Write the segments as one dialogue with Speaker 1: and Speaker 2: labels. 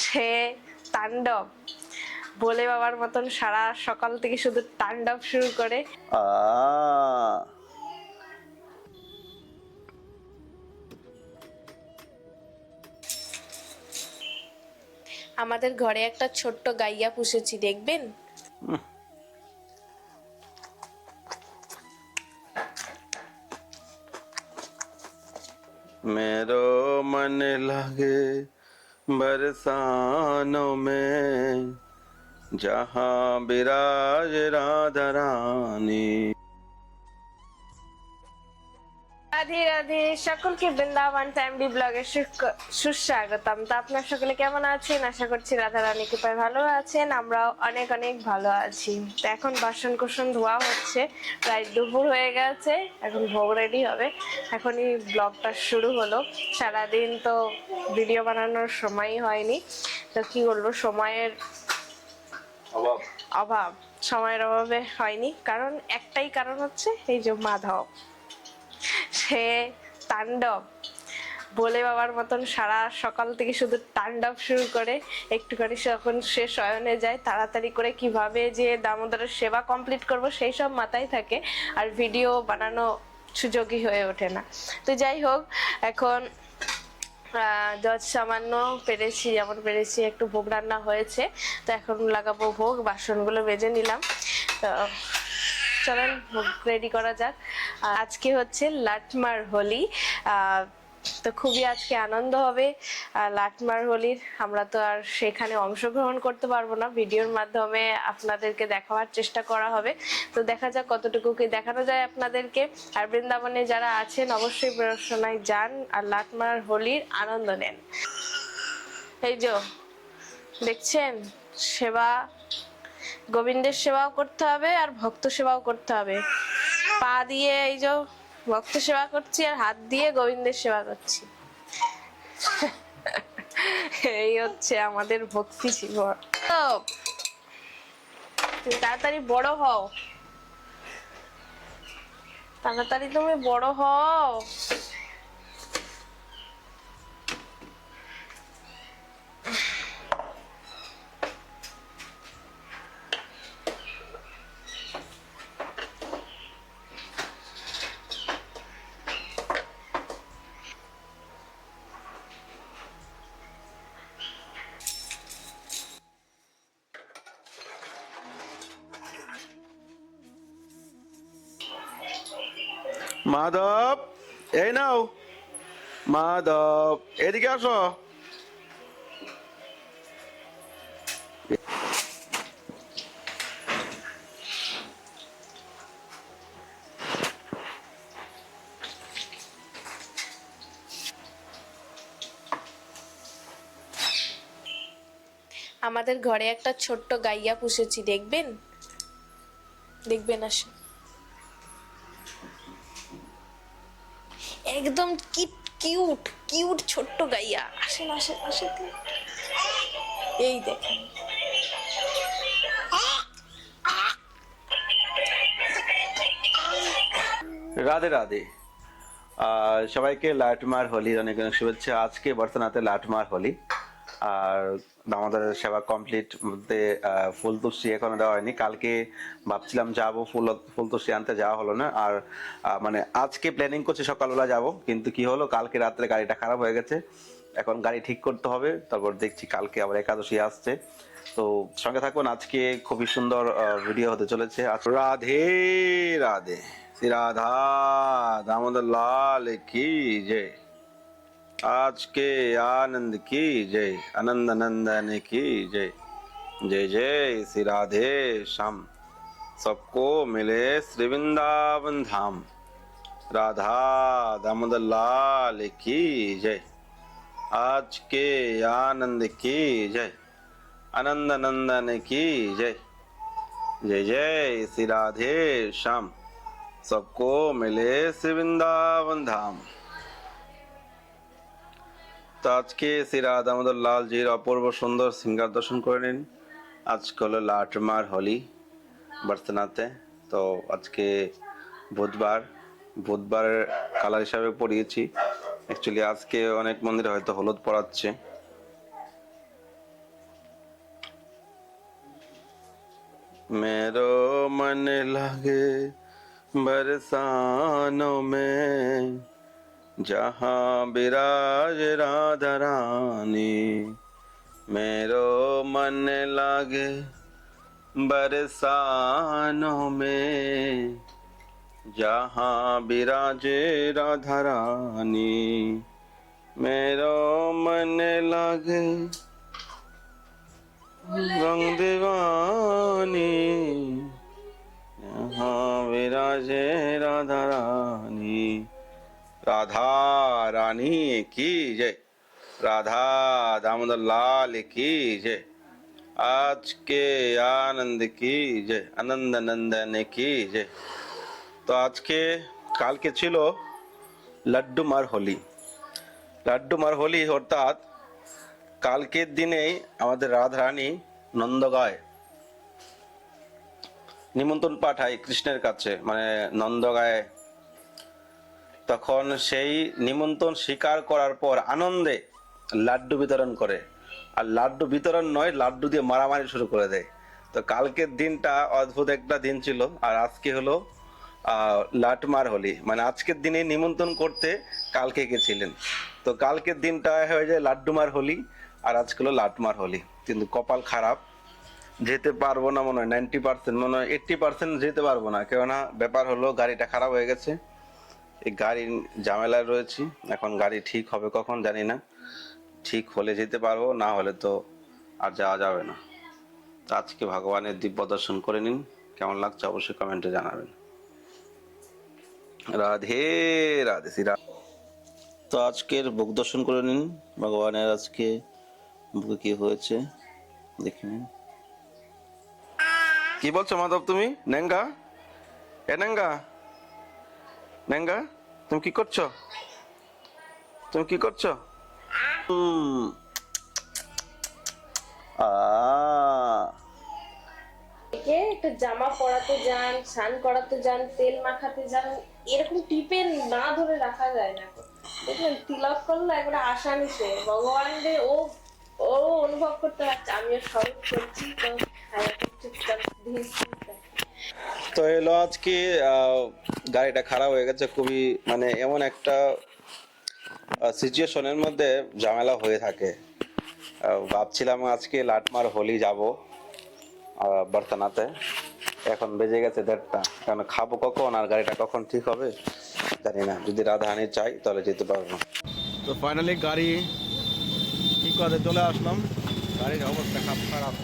Speaker 1: সে তাণ্ডব বলে বাবার মতন সারা সকাল থেকে শুধু তাণ্ডব শুরু করে। আমাদের ঘরে একটা ছোট্ট গাইয়া পুষেছি, দেখবেন?
Speaker 2: मेरो मन लगे बरसानों में जहाँ विराज राधा रानी।
Speaker 1: রাধে রাধে, সকলকে বৃন্দাবন ফ্যামিলি ব্লগে সুস্বাগতম। তো আপনার সকলে কেমন আছেন? আশা করছি রাধা রানী কৃপায় ভালো আছেন, আমরাও অনেক অনেক ভালো আছি। তো এখন বাসন কোসন ধোয়া হচ্ছে, প্রায় দুপুর হয়ে গেছে, এখন ভোগ রেডি হবে। এখনই ব্লগটা শুরু হলো। সারাদিন তো ভিডিও বানানোর সময়ই হয়নি, তো কি বলবো, সময়ের অভাব, সময়ের অভাবে হয়নি। কারণ একটাই কারণ হচ্ছে এই যে মাধব, সে তাণ্ডব বলে বাবার মতন সারা সকাল থেকে শুধু তাণ্ডব শুরু করে। একটুখানি যখন সে শয়নে যায়, তাড়াতাড়ি করে কিভাবে যে দামোদরের সেবা কমপ্লিট করব সেই সব মাথায় থাকে, আর ভিডিও বানানো সুযোগই হয়ে ওঠে না। তো যাই হোক, এখন যত সামান্য পেরেছি, যেমন পেরেছি একটু ভোগ রান্না হয়েছে, তো এখন লাগাবো ভোগ। বাসনগুলো বেজে নিলাম, তো চলেন ভোগ রেডি করা যাক। আজকে হচ্ছে লাটমার হোলি, তো খুবই আজকে আনন্দ হবে লাটমার হোলির। আমরা তো আর সেখানে অংশগ্রহণ করতে পারবো না, ভিডিওর মাধ্যমে আপনাদেরকে দেখাবার চেষ্টা করা হবে। তো দেখা যাক কতটুকু কি দেখানো যায় আপনাদেরকে। আর বৃন্দাবনে যারা আছেন অবশ্যই বেরোশোনায় যান আর লাটমার হোলির আনন্দ নেন। এই যে দেখছেন, সেবা, গোবিন্দের সেবাও করতে হবে আর ভক্ত সেবাও করতে হবে। পা দিয়ে এই যে ভক্ত সেবা করছি, আর হাত দিয়ে গোবিন্দের সেবা করছি। এই হচ্ছে আমাদের ভক্তি জীবন। তুমি তাড়াতাড়ি বড় হও, তাড়াতাড়ি তুমি বড় হও।
Speaker 2: মাধব, এই নাও। মাধব, এদিকে আসো।
Speaker 1: আমাদের ঘরে একটা ছোট্ট গাইয়া পুষেছি, দেখবেন? দেখবেন, আসেন। একদম কিউট কিউট ছোট্ট গাইয়া, আসেন আসেন আসেন। এই দেখেন,
Speaker 2: রাধে রাধে। সবাইকে লাটমার হোলির অনেক অনেক শুভেচ্ছা। আজকে বর্তমানে লাটমার হোলি, আর দামোদরের সেবা কমপ্লিট বলতে ফুল তুলসী এখনো দেওয়া হয়নি। কালকে ভাবছিলাম যাবো, ফুল তুলসী আনতে যাওয়া হলো না। আর মানে আজকে প্ল্যানিং করছি সকালবেলা যাব, কিন্তু কি হলো, কালকে রাত্রে গাড়িটা খারাপ হয়ে গেছে। এখন গাড়ি ঠিক করতে হবে, তারপর দেখছি কালকে আবার একাদশী আসছে। তো সঙ্গে থাকুন, আজকে খুবই সুন্দর ভিডিও হতে চলেছে। রাধে রাধে, শ্রী রাধা দামোদর लाल की जय। आज के आनंद की जय, आनंद नंदन की जय। जय जय श्री राधे श्याम, सबको मिले श्री वृंदावन धाम। राधा दामोदर लाल की जय। आज के आनंद की जय, आनंद नंदन की जय। जय जय श्री राधे श्याम, सबको मिले श्री वृंदावन धाम। তো আজকে শ্রী রাধা দামোদর লালজির অপূর্ব সুন্দর সিঙ্গার দর্শন করে নিন। আজকে হলো লাটমার হোলি বার্সেনাতে। তো আজকে বুধবারের কালার হিসাবে পরিয়েছি। অ্যাকচুয়ালি আজকে অনেক মন্দিরে হয়তো হলুদ পরাচ্ছে। मेरो मन लगे बरसानों में, जहाँ विराज राधा रानी। मेरो मन लगे बरसानों में, जहाँ विराजे राधा रानी। मेरो मन लगे रंग दीवानी, यहाँ विराजे राधा रानी। राधा रानी की जय, राधा दामोदर लाल की जय, आज के आनंद की जय, आनंद नंदन की जय। তো আজকে কালকে ছিল লাড্ডুমার হোলি। লাড্ডুমার হোলি অর্থাৎ কালকের দিনেই আমাদের রাধারানী নন্দগায় নিমন্ত্রণ পাঠায় কৃষ্ণের কাছে, মানে নন্দগায়। তখন সেই নিমন্ত্রণ স্বীকার করার পর আনন্দে লাড্ডু বিতরণ করে, আর লাড্ডু বিতরণ নয়, লাড্ডু দিয়ে মারামারি শুরু করে দেয়। তো কালকের দিনটা অদ্ভুত একটা দিন ছিল। আর আজকে হলো লাটমার হোলি, মানে আজকের দিনে নিমন্ত্রণ করতে কালকে গেছিলেন। তো কালকের দিনটা হয়ে যায় লাড্ডুমার হোলি, আর আজকে হলো লাটমার হোলি। কিন্তু কপাল খারাপ, যেতে পারবো না মনে হয় 90%, মনে হয় 80% যেতে পারবো না। কেননা ব্যাপার হলো গাড়িটা খারাপ হয়ে গেছে, এই গাড়ির ঝামেলায় রয়েছি। এখন গাড়ি ঠিক হবে কখন জানি না, ঠিক হলে যেতে পারবো, না হলে তো আর যাওয়া যাবে না। তো আজকে ভগবানের দিব্য দর্শন করে নিন, কেমন লাগছে অবশ্যই কমেন্টে জানাবেন। রাধে রাধে শ্রীরাম। তো আজকের ভোগ দর্শন করে নিন ভগবানের। আজকে ভোগে কি হয়েছে দেখে নিন। কি বলছো মাধব তুমি? নেঙ্গা, এ নেঙ্গা, নেঙ্গা তুমি কি করছো? তুমি কি করছো? আ
Speaker 1: একে একটু জামা পরাতে যান, স্নান করাতে যান, তেল মাখাতে যান, এরকম টিপে না ধরে রাখা যায় না। দেখবেন তিলক করলে একবারে আসানি সে ভগবানের ও ও অনুভব করতে পারছে, আমিও স্বরূপ করছি। তো চুপচাপ ধীরে ধীরে
Speaker 2: তো এলো আজকে গাড়িটা খারাপ হয়ে গেছে খুবই, মানে এমন একটা সিচুয়েশনের মধ্যে ঝামেলা হয়ে থাকে। ভাবছিলাম আজকে লাটমার হোলি যাব বর্তনাতে, এখন বেজে গেছে 1:30। কারণ খাবো কখন আর গাড়িটা কখন ঠিক হবে জানি না। যদি রাধারানী চাই তাহলে যেতে পারবো। তো ফাইনালি গাড়ি ঠিক করে চলে আসলাম। গাড়ির অবস্থা খুব খারাপ।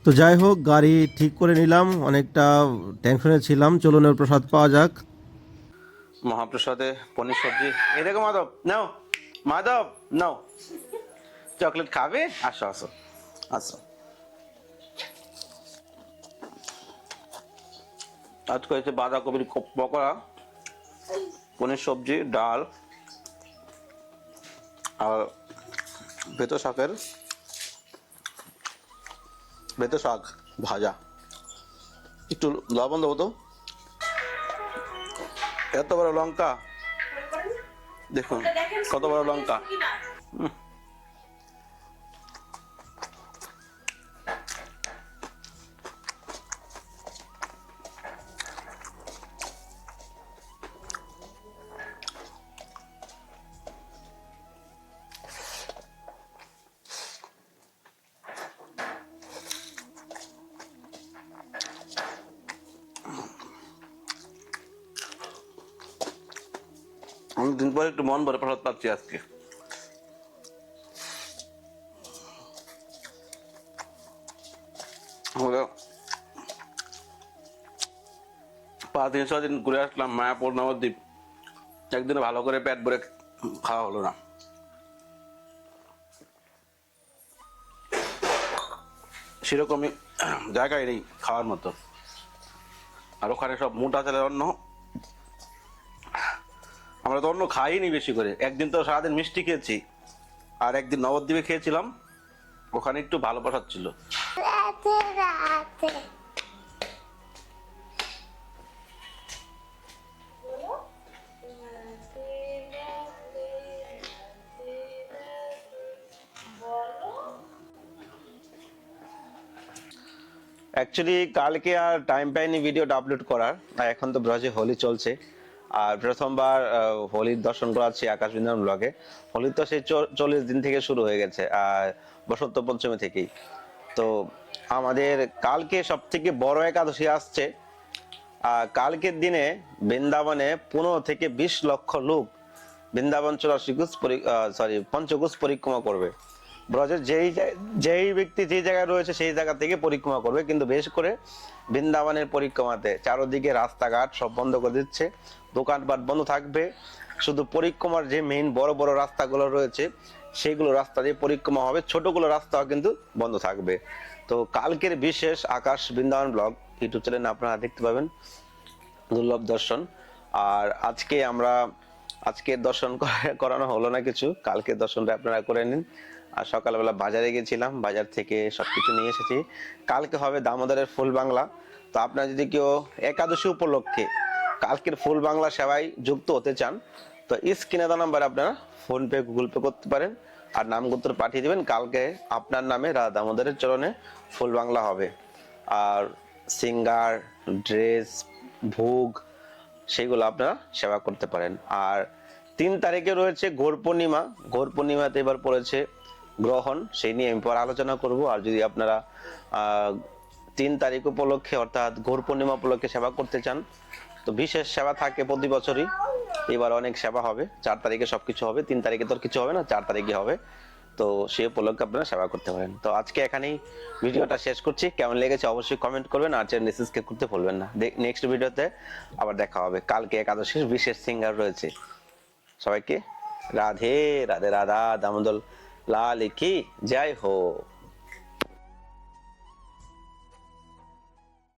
Speaker 3: তো যাই হোক, গাড়ি ঠিক করে নিলাম, অনেকটা টেনশনে ছিলাম। চলুন এর প্রসাদ পাওয়া যাক।
Speaker 2: মহাপ্রসাদে পনির সবজি। এই দেখো মাধব, নাও মাধব, নাও চকলেট খাবে? আসো আসো আসো। আজকে হয়েছে বাঁধাকপির পকোড়া, পনির সবজি, ডাল আর বেতো শাক ভাজা। একটু লবণ দেবো তো। এত বড় লঙ্কা দেখুন, কত বড় লঙ্কা। অনেকদিন পরে একটু মন ভরে প্রসাদ পাচ্ছি আজকে। আমরা 5-6 দিন ঘুরে আসলাম মায়াপুর নবদ্বীপ, একদিনে ভালো করে পেট ভরে খাওয়া হলো না। সেরকমই জায়গায় নেই খাওয়ার মতো। আর ওখানে সব মোটা চালের অন্ন, আমরা তো অন্য খাইনি বেশি করে। একদিন তো সারাদিন মিষ্টি খেয়েছি, আর একদিন নবদ্বীপে খেয়েছিলাম, ওখানে একটু ভালো প্রসাদ ছিল। অ্যাকচুয়ালি কালকে আর টাইম পাইনি ভিডিওটা আপলোড করার, আর এখন তো ব্রজে হোলি চলছে। আর প্রথমবার হোলির দর্শন করাচ্ছি আকাশ বৃন্দাবন ব্লগে। হোলি তো সেই 40 দিন থেকে শুরু হয়ে গেছে, আর বসন্ত পঞ্চমী থেকেই। তো আমাদের কালকে সব থেকে বড় একাদশী আসছে। কালকের দিনে বৃন্দাবনে 15 থেকে 20 লক্ষ লোক বৃন্দাবন 84 পঞ্চকোষ পরিক্রমা করবে। ব্রজের যেই ব্যক্তি যেই জায়গায় রয়েছে সেই জায়গা থেকে পরিক্রমা করবে, কিন্তু বেশ করে বৃন্দাবনের পরিক্রমাতে চারদিকে রাস্তাঘাট সব বন্ধ করে দিচ্ছে, দোকানপাট বন্ধ থাকবে। শুধু পরিক্রমার যে মেইন বড় বড় রাস্তাগুলো রয়েছে সেইগুলো রাস্তা দিয়ে পরিক্রমা হবে, ছোটগুলো রাস্তাও কিন্তু বন্ধ থাকবে। তো কালকের বিশেষ আকাশ বৃন্দাবন ব্লগ ইউটিউব চ্যানেলে আপনারা দেখতে পাবেন, দুর্লভ দর্শন। আর আজকে দর্শন করানো হলো না কিছু, কালকে দর্শনটা আপনারা করে নিন। আর সকালবেলা বাজারে গেছিলাম, বাজার থেকে সবকিছু নিয়ে এসেছি। কালকে হবে দামোদরের ফুল বাংলা। তো আপনারা যদি কেউ একাদশী উপলক্ষে কালকের ফুল বাংলা সেবায় যুক্ত হতে চান, তো স্ক্রিনে দেওয়া নাম্বারে আপনারা ফোনপে গুগল পে করতে পারেন, আর নামগোত্র পাঠিয়ে দেবেন। কালকে আপনার নামে রাধা দামোদরের চরণে ফুল বাংলা হবে। আর সিঙ্গার, ড্রেস, ভোগ সেইগুলো আপনারা সেবা করতে পারেন। আর 3 তারিখে রয়েছে ঘোর পূর্ণিমা। ঘোর পূর্ণিমাতে এবার পড়েছে গ্রহণ, সেই নিয়ে আমি পর আলোচনা করব। আর যদি আপনারা 3 তারিখ উপলক্ষে অর্থাৎ ঘোর পূর্ণিমা উপলক্ষে সেবা করতে চান, তো বিশেষ সেবা থাকে প্রতি বছরই, এবার অনেক সেবা হবে। 4 তারিখে সবকিছু হবে, 3 তারিখে তো কিছু হবে না, 4 তারিখে হবে। তো সেই উপলক্ষে আপনারা সেবা করতে পারেন। তো আজকে এখানেই ভিডিওটা শেষ করছি। কেমন লেগেছে অবশ্যই কমেন্ট করবেন, আর চ্যানেল সাবস্ক্রাইব করতে ভুলবেন না। নেক্সট ভিডিওতে আবার দেখা হবে। কালকে একাদশীর বিশেষ সিঙ্গার রয়েছে। সবাইকে রাধে রাধে, রাধা দামোদর লাল কি জয় হো।